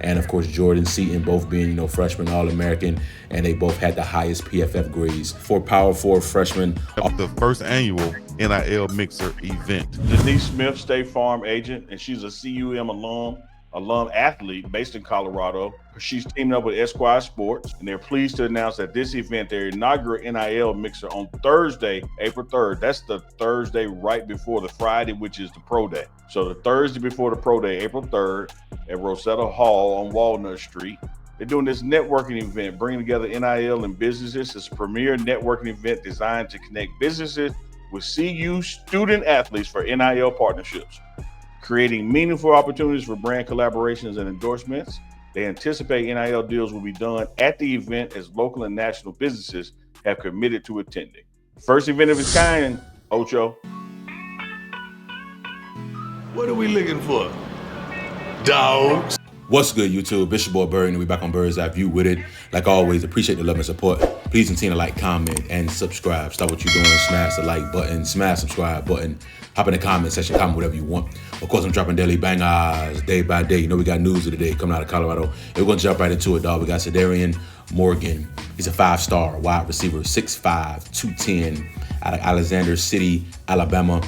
and of course Jordan Seaton, both being, freshman All-American, and they both had the highest PFF grades. For Power 4 freshmen, The first annual NIL Mixer event. Denise Smith, State Farm agent, and she's a CUM alum athlete based in Colorado. She's teaming up with Esquire Sports, and they're pleased to announce that this event, their inaugural NIL Mixer, on Thursday, April 3rd. That's the Thursday right before the Friday, which is the Pro Day. So the Thursday before the Pro Day, April 3rd, at Rosetta Hall on Walnut Street. They're doing this networking event, bringing together NIL and businesses. It's a premier networking event designed to connect businesses with CU student athletes for NIL partnerships, creating meaningful opportunities for brand collaborations and endorsements. They anticipate NIL deals will be done at the event as local and national businesses have committed to attending. First event of its kind, Ocho. What are we looking for? Dogs. What's good, YouTube? Bishop Boy Bird, and we back on Bird's Eye View with it. Like always, appreciate the love and support. Please continue to like, comment, and subscribe. Stop what you're doing, smash the like button, smash subscribe button, hop in the comment section, comment whatever you want. Of course, I'm dropping daily bangers day by day. You know we got news of the day coming out of Colorado. And we're going to jump right into it, dog. We got Cedarian Morgan. He's a 5-star wide receiver, 6'5", 210, out of Alexander City, Alabama,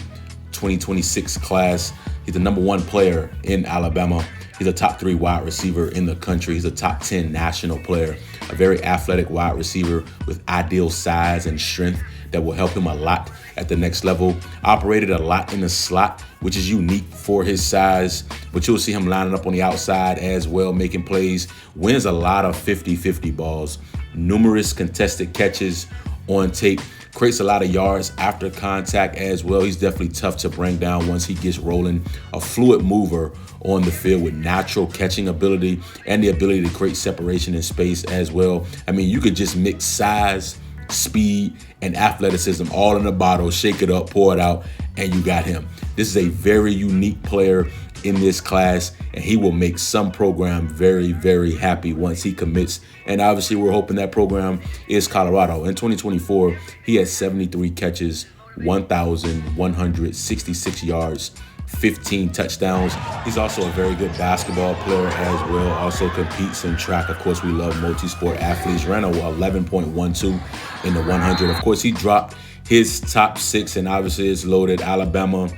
2026 class. He's the number 1 player in Alabama. He's a top 3 wide receiver in the country. He's a top 10 national player, a very athletic wide receiver with ideal size and strength that will help him a lot at the next level. Operated a lot in the slot, which is unique for his size, but you'll see him lining up on the outside as well, making plays. Wins a lot of 50-50 balls, numerous contested catches on tape. Creates a lot of yards after contact as well. He's definitely tough to bring down once he gets rolling. A fluid mover on the field with natural catching ability and the ability to create separation in space as well. I mean, you could just mix size, speed, and athleticism all in a bottle, shake it up, pour it out, and you got him. This is a very unique player in this class, and he will make some program very, very happy once he commits. And obviously, we're hoping that program is Colorado. In 2024, he had 73 catches, 1,166 yards, 15 touchdowns. He's also a very good basketball player as well. Also competes in track. Of course, we love multi-sport athletes. Ran a 11.12 in the 100. Of course, he dropped his top 6, and obviously it's loaded. Alabama,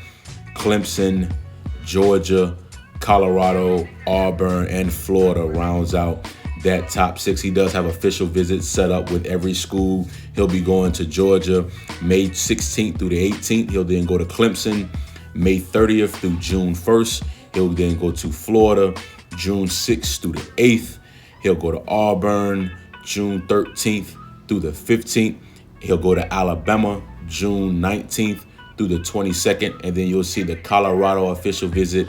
Clemson, Georgia, Colorado, Auburn, and Florida rounds out that top 6. He does have official visits set up with every school. He'll be going to Georgia May 16th through the 18th. He'll then go to Clemson May 30th through June 1st. He'll then go to Florida June 6th through the 8th. He'll go to Auburn June 13th through the 15th. He'll go to Alabama June 19th through the 22nd, and then you'll see the Colorado official visit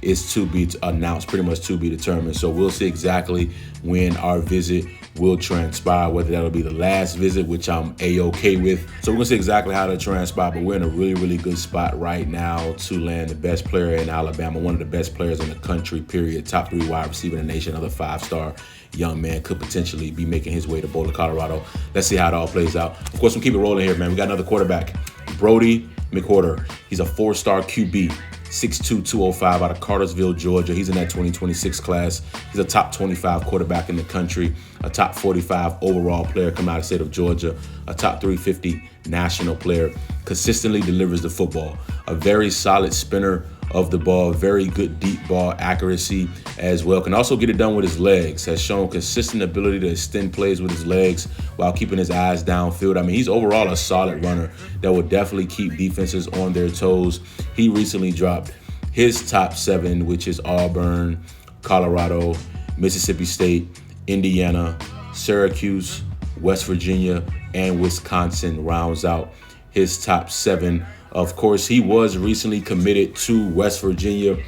is to be announced, pretty much to be determined. So we'll see exactly when our visit will transpire, whether that'll be the last visit, which I'm A-OK with. So we're gonna see exactly how that transpire, but we're in a really, really good spot right now to land the best player in Alabama, one of the best players in the country, period. Top 3 wide receiver in the nation, another 5-star young man, could potentially be making his way to Boulder, Colorado. Let's see how it all plays out. Of course, we'll keep it rolling here, man. We got another quarterback, Brody McCarter. He's a 4-star QB, 6'2", 205 out of Cartersville, Georgia. He's in that 2026 class. He's a top 25 quarterback in the country, a top 45 overall player coming out of the state of Georgia, a top 350 national player, consistently delivers the football, a very solid spinner of the ball, very good deep ball accuracy as well. Can also get it done with his legs, has shown consistent ability to extend plays with his legs while keeping his eyes downfield. I mean, he's overall a solid runner that will definitely keep defenses on their toes. He recently dropped his top 7, which is Auburn, Colorado, Mississippi State, Indiana, Syracuse, West Virginia, and Wisconsin rounds out his top 7. Of course, he was recently committed to West Virginia.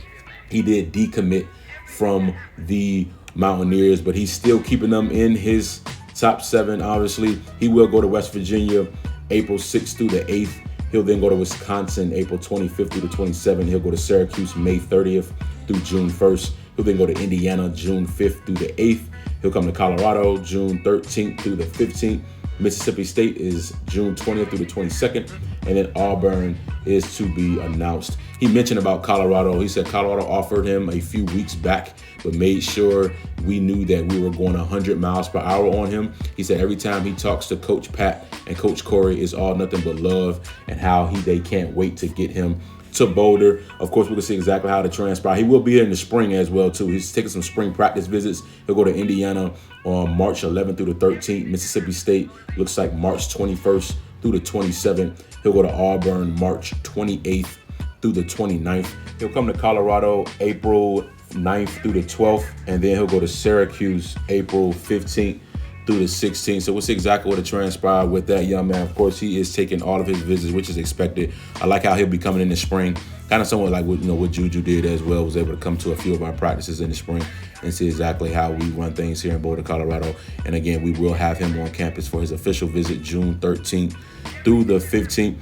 He did decommit from the Mountaineers, but he's still keeping them in his top 7, obviously. He will go to West Virginia April 6th through the 8th. He'll then go to Wisconsin April 25th through the 27th. He'll go to Syracuse May 30th through June 1st. He'll then go to Indiana June 5th through the 8th. He'll come to Colorado June 13th through the 15th. Mississippi State is June 20th through the 22nd, and then Auburn is to be announced. He mentioned about Colorado. He said Colorado offered him a few weeks back, but made sure we knew that we were going 100 miles per hour on him. He said every time he talks to Coach Pat and Coach Corey, it's all nothing but love and how they can't wait to get him to Boulder. Of course, we're going to see exactly how to transpire. He will be here in the spring as well, too. He's taking some spring practice visits. He'll go to Indiana on March 11th through the 13th. Mississippi State looks like March 21st through the 27th. He'll go to Auburn March 28th through the 29th. He'll come to Colorado April 9th through the 12th, and then he'll go to Syracuse April 15th through the 16th. So we'll see exactly what transpired with that young man. Of course, he is taking all of his visits, which is expected. I like how he'll be coming in the spring, kind of somewhat like what Juju did as well, was able to come to a few of our practices in the spring and see exactly how we run things here in Boulder, Colorado. And again, we will have him on campus for his official visit June 13th through the 15th.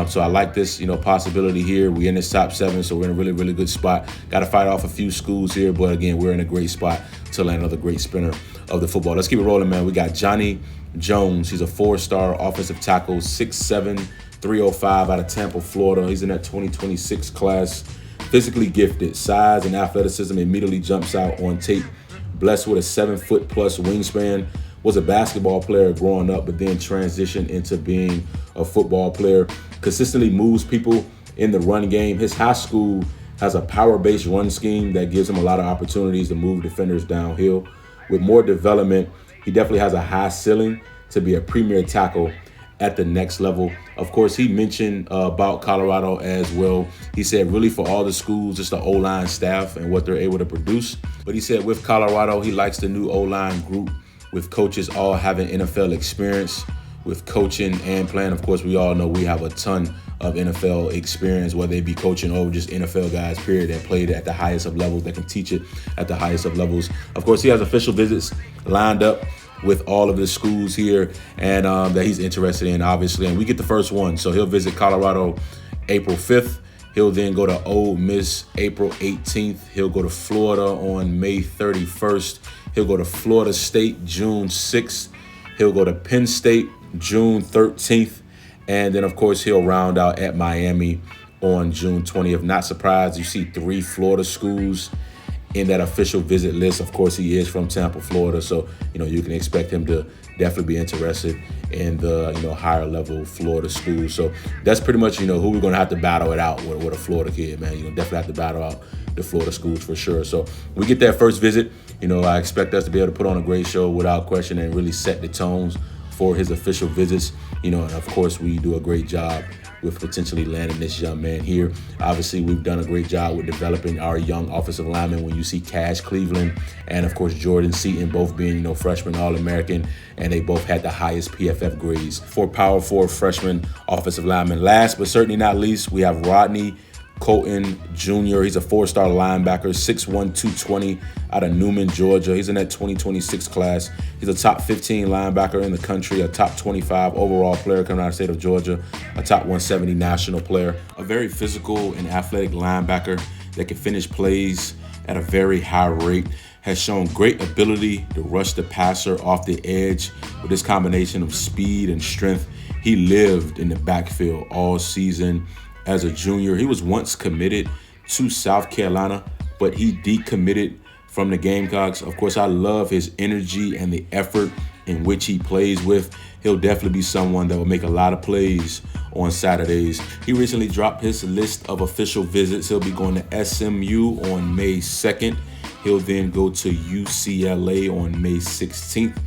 So I like this, possibility here. We're in this top 7, so we're in a really, really good spot. Got to fight off a few schools here, but again, we're in a great spot to land another great spinner of the football. Let's keep it rolling, man. We got Johnny Jones. He's a 4-star offensive tackle, 6'7", 305 out of Tampa, Florida. He's in that 2026 class. Physically gifted, size and athleticism immediately jumps out on tape. Blessed with a 7-foot-plus wingspan. Was a basketball player growing up, but then transitioned into being a football player. Consistently moves people in the run game. His high school has a power-based run scheme that gives him a lot of opportunities to move defenders downhill. With more development, he definitely has a high ceiling to be a premier tackle at the next level. Of course, he mentioned about Colorado as well. He said really for all the schools, just the O-line staff and what they're able to produce. But he said with Colorado, he likes the new O-line group with coaches all having NFL experience with coaching and playing. Of course, we all know we have a ton of NFL experience, whether they be coaching or just NFL guys, period, that played at the highest of levels, that can teach it at the highest of levels. Of course, he has official visits lined up with all of the schools here and that he's interested in, obviously. And we get the first one. So he'll visit Colorado April 5th. He'll then go to Ole Miss April 18th. He'll go to Florida on May 31st. He'll go to Florida State June 6th. He'll go to Penn State June 13th. And then, of course, he'll round out at Miami on June 20th. Not surprised you see 3 Florida schools in that official visit list. Of course, he is from Tampa, Florida. So, you can expect him to definitely be interested in the, higher level Florida schools. So that's pretty much, who we're going to have to battle it out with a Florida kid, man. Definitely have to battle out the Florida schools for sure. So we get that first visit. I expect us to be able to put on a great show without question and really set the tones for his official visits. And of course, we do a great job with potentially landing this young man here. Obviously, we've done a great job with developing our young offensive linemen. When you see Cash Cleveland and, of course, Jordan Seaton both being, freshman All-American, and they both had the highest PFF grades for Power 4 freshman offensive linemen. Last but certainly not least, we have Rodney Colton Jr. He's a 4-star linebacker, 6'1", 220 out of Newman, Georgia. He's in that 2026 class. He's a top 15 linebacker in the country, a top 25 overall player coming out of the state of Georgia, a top 170 national player, a very physical and athletic linebacker that can finish plays at a very high rate, has shown great ability to rush the passer off the edge with this combination of speed and strength. He lived in the backfield all season. As a junior, he was once committed to South Carolina, but he decommitted from the Gamecocks. Of course, I love his energy and the effort in which he plays with. He'll definitely be someone that will make a lot of plays on Saturdays. He recently dropped his list of official visits. He'll be going to SMU on May 2nd. He'll then go to UCLA on May 16th.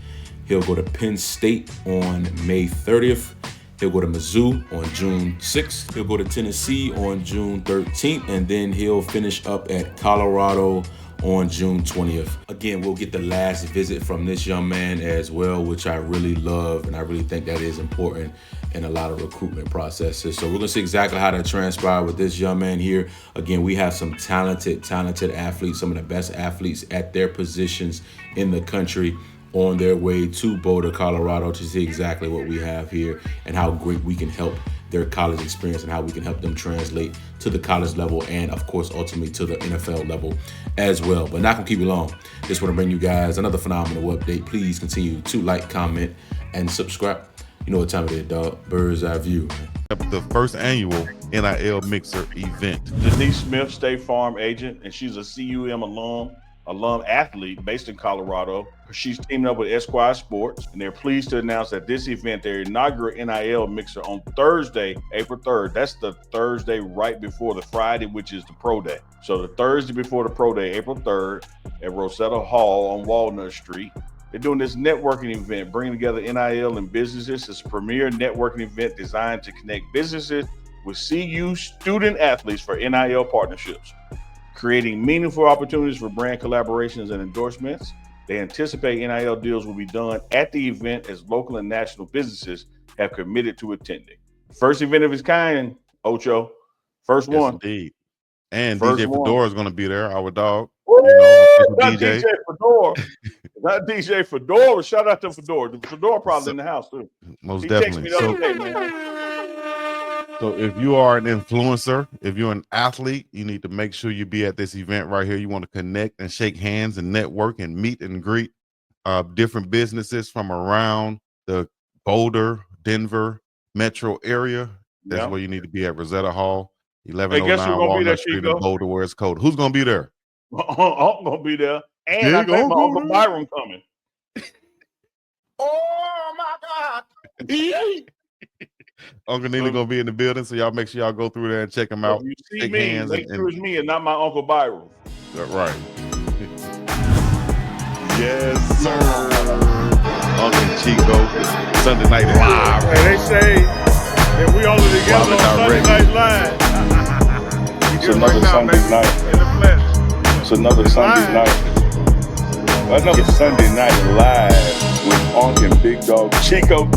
He'll go to Penn State on May 30th. He'll go to Mizzou on June 6th. He'll go to Tennessee on June 13th. And then he'll finish up at Colorado on June 20th. Again, we'll get the last visit from this young man as well, which I really love. And I really think that is important in a lot of recruitment processes. So we're going to see exactly how that transpired with this young man here. Again, we have some talented athletes, some of the best athletes at their positions in the country, on their way to Boulder, Colorado, to see exactly what we have here and how great we can help their college experience and how we can help them translate to the college level and, of course, ultimately to the NFL level as well. But not going to keep you long. Just want to bring you guys another phenomenal update. Please continue to like, comment, and subscribe. You know what time it is, dog. Bird's eye view, man. The first annual NIL Mixer event. Denise Smith, State Farm agent, and she's a CUM alum athlete based in Colorado. She's teaming up with Esquire Sports, and they're pleased to announce that this event, their inaugural NIL Mixer, on Thursday, April 3rd. That's the Thursday right before the Friday, which is the Pro Day. So the Thursday before the Pro Day, April 3rd, at Rosetta Hall on Walnut Street. They're doing this networking event, bringing together NIL and businesses. It's a premier networking event designed to connect businesses with CU student athletes for NIL partnerships, creating meaningful opportunities for brand collaborations and endorsements. They anticipate NIL deals will be done at the event as local and national businesses have committed to attending. First event of its kind, Ocho. First Yes, one. indeed. And First DJ one. Fedora is going to be there, our dog. Woo! You know, Not DJ. DJ Fedora. Not DJ Fedora. Shout out to Fedora. The Fedora probably in the house too. Most He definitely. texted me the other day, man. So if you are an influencer, if you're an athlete, you need to make sure you be at this event right here. You want to connect and shake hands and network and meet and greet different businesses from around the Boulder, Denver metro area. That's where you need to be at Rosetta Hall, 1109 Walnut Street in Boulder, where it's cold. Who's going to be there? I'm going to be there. And I think my Uncle Byron coming. Oh my God. Uncle Neely gonna be in the building, so y'all make sure y'all go through there and check him out. If you see me, make sure it's me and not my Uncle Byron. Right. Yes, sir. Uncle Chico, Sunday Night Live. Hey, they say that we only together on Sunday Night Live. It's another Sunday night. In the flesh. It's another Sunday night. Another Sunday night live with Unc and Big Dog Chico.